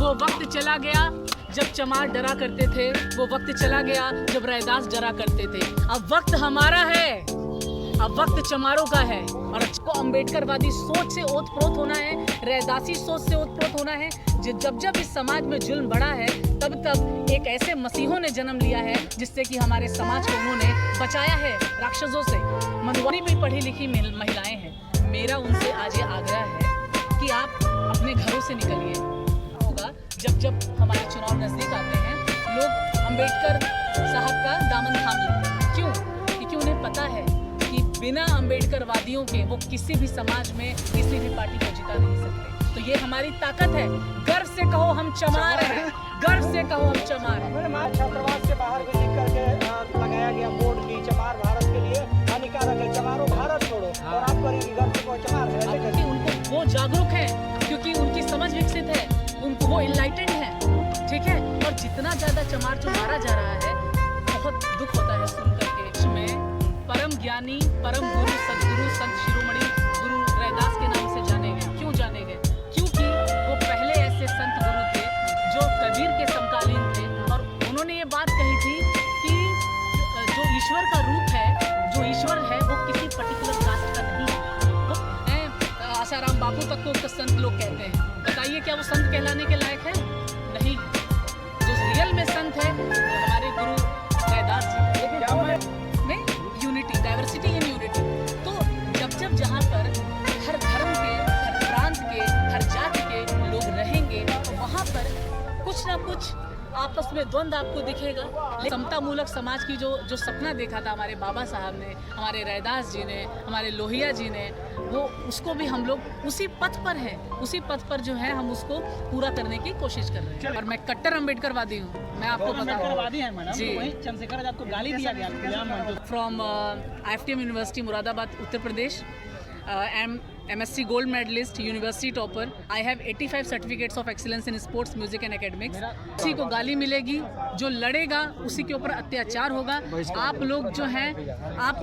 वो वक्त चला गया जब चमार डरा करते थे, वो वक्त चला गया जब रैदास डरा करते थे। अब वक्त हमारा है, अब वक्त चमारों का है। और को अम्बेडकरवादी सोच से ओतप्रोत होना है, रैदासी सोच से ओतप्रोत होना है। जब जब इस समाज में जुल्म बढ़ा है, तब तब एक ऐसे मसीहों ने जन्म लिया है जिससे कि हमारे समाज को उन्होंने बचाया है राक्षसों से। मधुबनी भी पढ़ी लिखी महिलाएं हैं। मेरा उनसे आज ये आग्रह है कि आप अपने घरों से निकलिए। होगा जब जब हमारे चुनाव नजदीक आते हैं, लोग अम्बेडकर साहब का दामन थाम लेते हैं। क्यों? क्योंकि उन्हें पता है कि बिना अम्बेडकरवादियों के वो किसी भी समाज में किसी भी पार्टी को जिता नहीं सकते। तो ये हमारी ताकत है। गर्व से कहो हम चमार हैं, गर्व से कहो हम चमार हैं। छात्रावास के बाहर भी लिख करके लगाया गया बोर्ड की चमार भारत के लिए हानिकारक है, चमारो भारत छोड़ो। और आप करेंगे गर्व से कहो चमार है, क्योंकि उनको वो जागरूक है, क्योंकि उनकी समझ विकसित है, उनको वो इनलाइटेंड है, ठीक है। और जितना ज्यादा चमार जो मारा जा रहा है, बहुत दुख होता है सुन करके। इसमें परम ज्ञानी, परम गुरु, सदगुरु, संत शिरोमणि गुरु रैदास के नाम से जाने गए। क्यों जाने गए? क्योंकि वो पहले ऐसे संत गुरु थे जो कबीर के समकालीन थे, और उन्होंने ये बात कही थी कि जो ईश्वर का रूप है, जो ईश्वर है, वो किसी पर्टिकुलर कास्ट का नहीं है। आसाराम बापू तक को संत लोग कहते हैं। बताइए क्या वो संत कहलाने के लायक है? नहीं। जो रियल में संत है हमारे गुरु रैदास जी। लेकिन में यूनिटी, डाइवर्सिटी इन यूनिटी। तो जब जब जहाँ पर हर धर्म के, हर प्रांत के, हर जाति के लोग रहेंगे, तो वहाँ पर कुछ ना कुछ आपस में द्वंद्व आपको दिखेगा। समता मूलक समाज की जो सपना देखा था हमारे बाबा साहब ने, हमारे रैदास जी ने, हमारे लोहिया जी ने, वो उसको भी हम लोग उसी पथ पर हैं, उसी पथ पर जो है हम उसको पूरा करने की कोशिश कर रहे हैं। और मैं कट्टर अम्बेडकरवादी हूँ, मैं आपको बताऊँ जी। चंद्रशेखर आजाद को गाली दिया गया from IFTM university Moradabad, Uttar Pradesh. MSc gold medallist, university topper. I have 85 certificates of excellence in sports, music and academics. किसी को गाली मिलेगी, जो लड़ेगा उसी के ऊपर अत्याचार होगा। आप लोग जो हैं, आप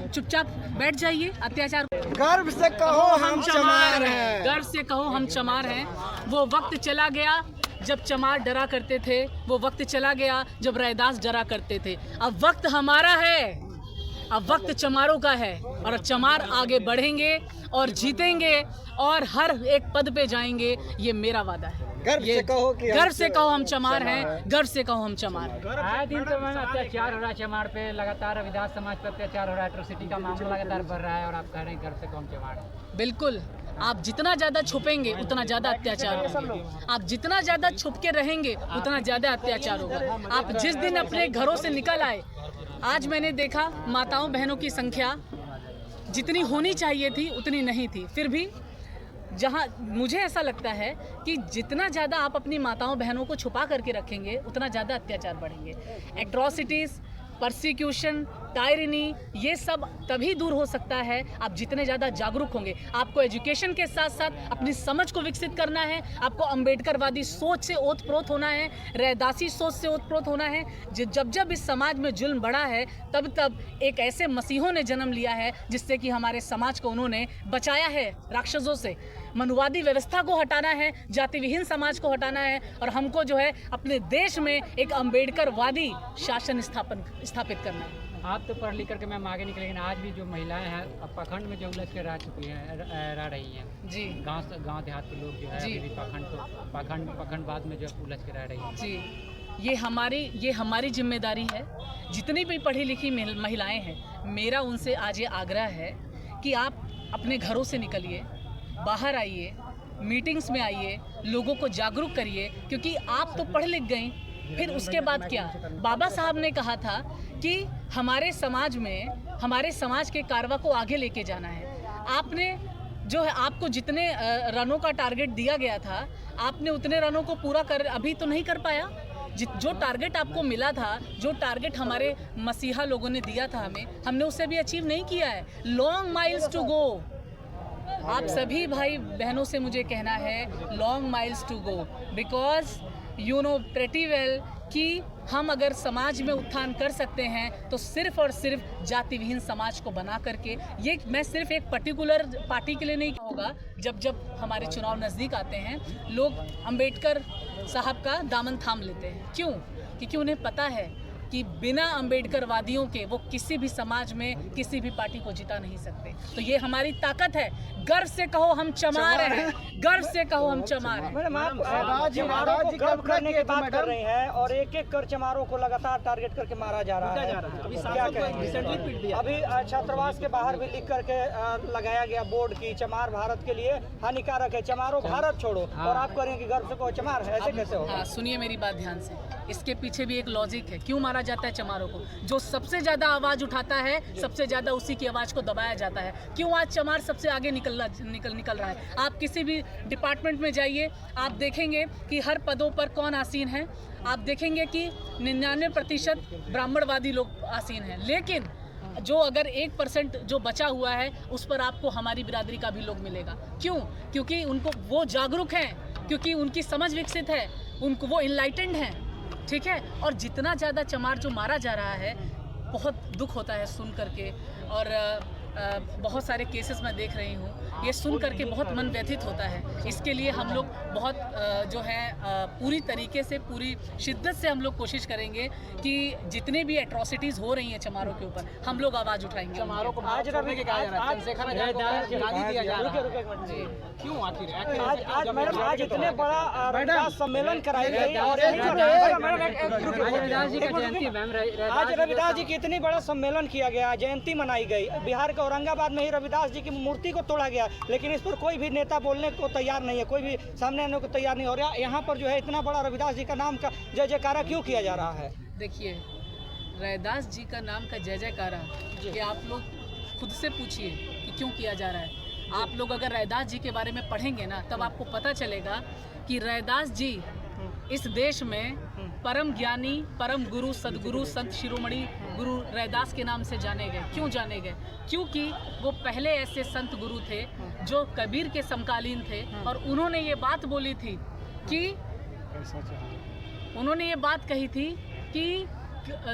चुपचाप बैठ जाइए। अत्याचार गर्व से कहो हम चमार हैं, गर्व से कहो हम चमार हैं। वो वक्त चला गया जब चमार डरा करते थे, वो वक्त चला गया जब रैदास डरा करते थे। अब वक्त हमारा है, अब वक्त चमारों का है। और चमार आगे बढ़ेंगे और जीतेंगे और हर एक पद पे जाएंगे, ये मेरा वादा है। गर्व से कहो कि गर्व से कहो हम चमार हैं, गर्व से कहो हम चमार हैं। आए दिन तो अत्याचार हो रहा है चमार पे, लगातार रविदास समाज पे अत्याचार हो रहा है, एट्रोसिटी का मामला लगातार बढ़ रहा है, और आप कह रहे हैं गर्व से कहो हम चमार हैं। बिल्कुल, आप जितना ज़्यादा छुपेंगे उतना ज़्यादा अत्याचार होगा। आप जितना ज़्यादा छुप के रहेंगे उतना ज़्यादा अत्याचार होगा। आप जिस दिन अपने घरों से निकल आए, आज मैंने देखा माताओं बहनों की संख्या जितनी होनी चाहिए थी उतनी नहीं थी। फिर भी जहाँ मुझे ऐसा लगता है कि जितना ज़्यादा आप अपनी माताओं बहनों को छुपा करके रखेंगे उतना ज़्यादा अत्याचार बढ़ेंगे। एट्रॉसिटीज़, परसिक्यूशन, टायरनी, ये सब तभी दूर हो सकता है आप जितने ज़्यादा जागरूक होंगे। आपको एजुकेशन के साथ साथ अपनी समझ को विकसित करना है। आपको अम्बेडकरवादी सोच से ओतप्रोत होना है, रैदासी सोच से ओतप्रोत होना है। जब जब इस समाज में जुल्म बढ़ा है, तब तब एक ऐसे मसीहों ने जन्म लिया है जिससे कि हमारे समाज को उन्होंने बचाया है राक्षसों से। मनुवादी व्यवस्था को हटाना है, जाति विहीन समाज को हटाना है, और हमको जो है अपने देश में एक अम्बेडकरवादी शासन स्थापित करना है। आप तो पढ़ लिख करके मैम आगे निकले, लेकिन आज भी जो महिलाएं हैं पाखंड में जो उलझ के रह चुकी हैं, रह रही हैं जी। गांव देहात के लोग जो है जी। अभी भी पाखंडवाद में जो उलझ के रह रही हैं जी। ये हमारी जिम्मेदारी है। जितनी भी पढ़ी लिखी महिलाएं हैं, मेरा उनसे आज ये आग्रह है कि आप अपने घरों से निकलिए, बाहर आइए, मीटिंग्स में आइए, लोगों को जागरूक करिए। क्योंकि आप तो पढ़ लिख गई, फिर उसके बाद क्या? बाबा साहब ने कहा था कि हमारे समाज में, हमारे समाज के कारवा को आगे लेके जाना है। आपने जो है, आपको जितने रनों का टारगेट दिया गया था, आपने उतने रनों को पूरा कर अभी तो नहीं कर पाया। जो टारगेट आपको मिला था, जो टारगेट हमारे मसीहा लोगों ने दिया था हमने उससे भी अचीव नहीं किया है। Long miles to go. आप सभी भाई बहनों से मुझे कहना है, long miles to go, because you know pretty well कि हम अगर समाज में उत्थान कर सकते हैं तो सिर्फ और सिर्फ जाति विहीन समाज को बना करके। ये मैं सिर्फ एक पर्टिकुलर पार्टी के लिए नहीं होगा। जब जब हमारे चुनाव नज़दीक आते हैं लोग अंबेडकर साहब का दामन थाम लेते हैं। क्यों? क्योंकि उन्हें पता है कि बिना अंबेडकरवादियों के वो किसी भी समाज में किसी भी पार्टी को जिता नहीं सकते। तो ये हमारी ताकत है। गर्व से कहो हम चमार हैं, गर्व से कहो हम चमार हैं। मैडम आप चमारों को गर्व करने की बात कर रही हैं और एक एक कर चमारों को लगातार टारगेट करके मारा जा रहा है। अभी क्या कहेंगे? अभी छात्रावास के बाहर भी लिख करके लगाया गया बोर्ड की चमार भारत के लिए हानिकारक है, चमारों भारत छोड़ो, और आप करेंगे गर्व से कहो चमार है, ऐसे कैसे होगा? हाँ, सुनिए मेरी बात ध्यान से। इसके पीछे भी एक लॉजिक है। क्यों मारा जाता है चमारों को? जो सबसे ज़्यादा आवाज़ उठाता है सबसे ज़्यादा उसी की आवाज़ को दबाया जाता है। क्यों आज चमार सबसे आगे निकल रहा है? आप किसी भी डिपार्टमेंट में जाइए, आप देखेंगे कि हर पदों पर कौन आसीन है। आप देखेंगे कि 99% ब्राह्मणवादी लोग आसीन हैं, लेकिन जो अगर 1% जो बचा हुआ है उस पर आपको हमारी बिरादरी का भी लोग मिलेगा। क्यों? क्योंकि उनको वो जागरूक हैं, क्योंकि उनकी समझ विकसित है, उनको वो इनलाइटेंड हैं, ठीक है। और जितना ज़्यादा चमार जो मारा जा रहा है बहुत दुख होता है सुन करके। और बहुत सारे केसेस मैं देख रही हूँ, ये सुन करके बहुत मन व्यथित होता है। इसके लिए हम लोग बहुत जो है पूरी तरीके से पूरी शिद्दत से हम लोग कोशिश करेंगे कि जितने भी एट्रॉसिटीज़ हो रही हैं चमारों के ऊपर हम लोग आवाज़ उठाएंगे। चमारों को आज आज इतने बड़ा रविदास सम्मेलन कराई गई और आज रविदास जी की इतनी बड़ा सम्मेलन किया गया, जयंती मनाई गई। बिहार के औरंगाबाद में ही रविदास जी की मूर्ति को तोड़ा गया, लेकिन इस पर कोई भी नेता बोलने को तैयार नहीं है, कोई भी सामने आने को तैयार नहीं। और यहाँ पर जो है इतना बड़ा रविदास जी का नाम का जय जयकारा क्यों किया जा रहा है? देखिए, रविदास जी का नाम का जय जयकारा कि आप लोग खुद से पूछिए कि क्यों किया जा रहा है। आप लोग अगर रविदास जी के बारे में पढ़ेंगे ना तब आपको पता चलेगा कि रविदास जी इस देश में परम ज्ञानी, परम गुरु, सदगुरु, संत शिरोमणि गुरु रविदास के नाम से जाने गए। क्यों जाने गए? क्योंकि वो पहले ऐसे संत गुरु थे जो कबीर के समकालीन थे और उन्होंने ये बात बोली थी कि उन्होंने ये बात कही थी कि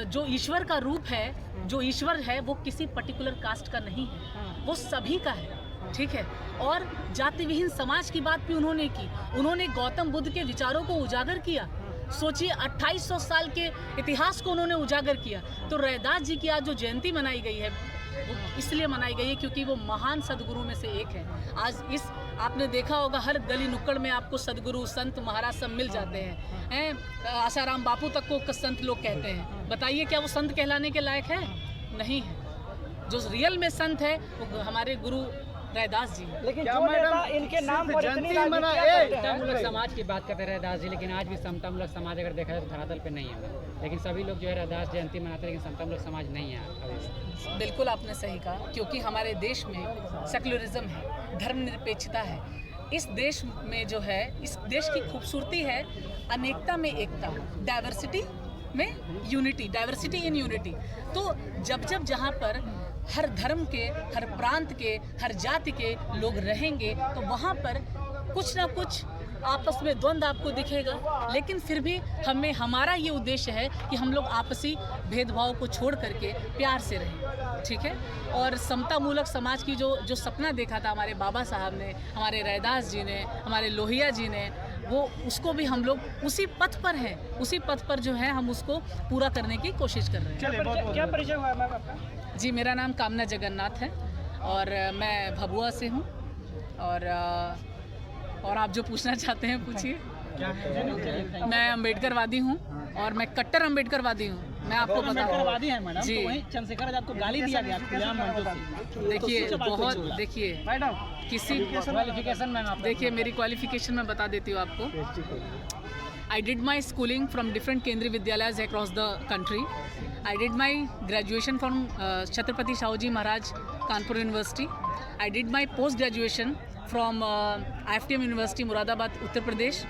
जो ईश्वर का रूप है, जो ईश्वर है वो किसी पर्टिकुलर कास्ट का नहीं है, वो सभी का है, ठीक है। और जाति विहीन समाज की बात भी उन्होंने की। उन्होंने गौतम बुद्ध के विचारों को उजागर किया। सोचिए 2800 साल के इतिहास को उन्होंने उजागर किया। तो रविदास जी की आज जो जयंती मनाई गई है वो इसलिए मनाई गई है क्योंकि वो महान सदगुरु में से एक है। आज इस आपने देखा होगा हर गली नुक्कड़ में आपको सदगुरु, संत, महाराज सब मिल जाते हैं। आसाराम बापू तक को संत लोग कहते हैं। बताइए क्या वो संत कहलाने के लायक है? नहीं है। जो रियल में संत है वो हमारे गुरु रविदास जी। लेकिन जो नेता इनके नाम पर इतनी समतामूलक समाज की बात करते हैं रविदास जी, लेकिन आज भी समतामूलक समाज अगर देखा जाए तो धरातल पे नहीं है। लेकिन सभी लोग जो है रविदास जयंती मनाते हैं, लेकिन समतामूलक समाज नहीं है। बिल्कुल आपने सही कहा, क्योंकि हमारे देश में सेक्युलरिज्म है, धर्मनिरपेक्षता है। इस देश में जो है, इस देश की खूबसूरती है अनेकता में एकता, डाइवर्सिटी में यूनिटी, डाइवर्सिटी इन यूनिटी। तो जब जहाँ पर हर धर्म के, हर प्रांत के, हर जाति के लोग रहेंगे तो वहाँ पर कुछ ना कुछ आपस में द्वंद्व आपको दिखेगा। लेकिन फिर भी हमारा ये उद्देश्य है कि हम लोग आपसी भेदभाव को छोड़ करके प्यार से रहें, ठीक है। और समतामूलक समाज की जो सपना देखा था हमारे बाबा साहब ने, हमारे रविदास जी ने, हमारे लोहिया जी ने, वो उसको भी हम लोग उसी पथ पर हैं, उसी पथ पर जो है हम उसको पूरा करने की कोशिश कर रहे हैं। क्या परिचय हुआ मैम आपका? जी, मेरा नाम कामना जगन्नाथ है और मैं भभुआ से हूँ। और आप जो पूछना चाहते हैं पूछिए। मैं अम्बेडकरवादी हूँ और मैं कट्टर अम्बेडकरवादी हूँ। मैं आपको बताऊँ जी, चंद्रशेखर आजाद को गाली दिया गया देखिए बहुत, देखिए किसी क्वालिफिकेशन में देखिए मेरी क्वालिफिकेशन मैं बता देती हूँ आपको। I did my schooling from different Kendriya Vidyalayas across the country. I did my graduation from Chhatrapati Shahuji Maharaj Kanpur University. I did my post graduation from IFTM University Muradabad, Uttar Pradesh.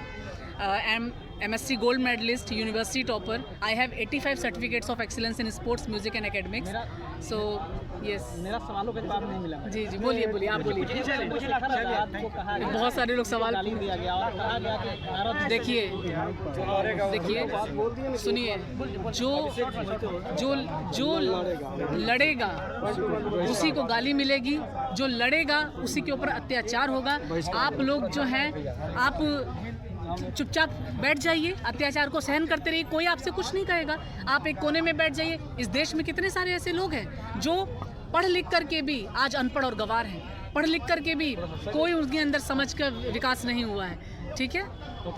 And MSc gold medalist, university topper. I have 85 certificates of excellence in sports, music and academics. So yes. मेरा सवालों का जवाब नहीं मिला। जी जी, बोलिए बोलिए, आप बोलिए। मुझे लगा था आपको कहा गया, बहुत सारे लोग सवाल तालीम दिया गया और कहा गया कि भारत देखिए सुनिए, जो लड़ेगा उसी को गाली मिलेगी, जो लड़ेगा उसी के ऊपर अत्याचार होगा। आप लोग जो हैं, आप चुपचाप बैठ जाइए, अत्याचार को सहन करते रहिए, कोई आपसे कुछ नहीं कहेगा। आप एक कोने में बैठ जाइए। इस देश में कितने सारे ऐसे लोग हैं जो पढ़ लिख करके भी आज अनपढ़ और गंवार हैं, पढ़ लिख करके भी कोई उनके अंदर समझ का विकास नहीं हुआ है। ठीक है, तो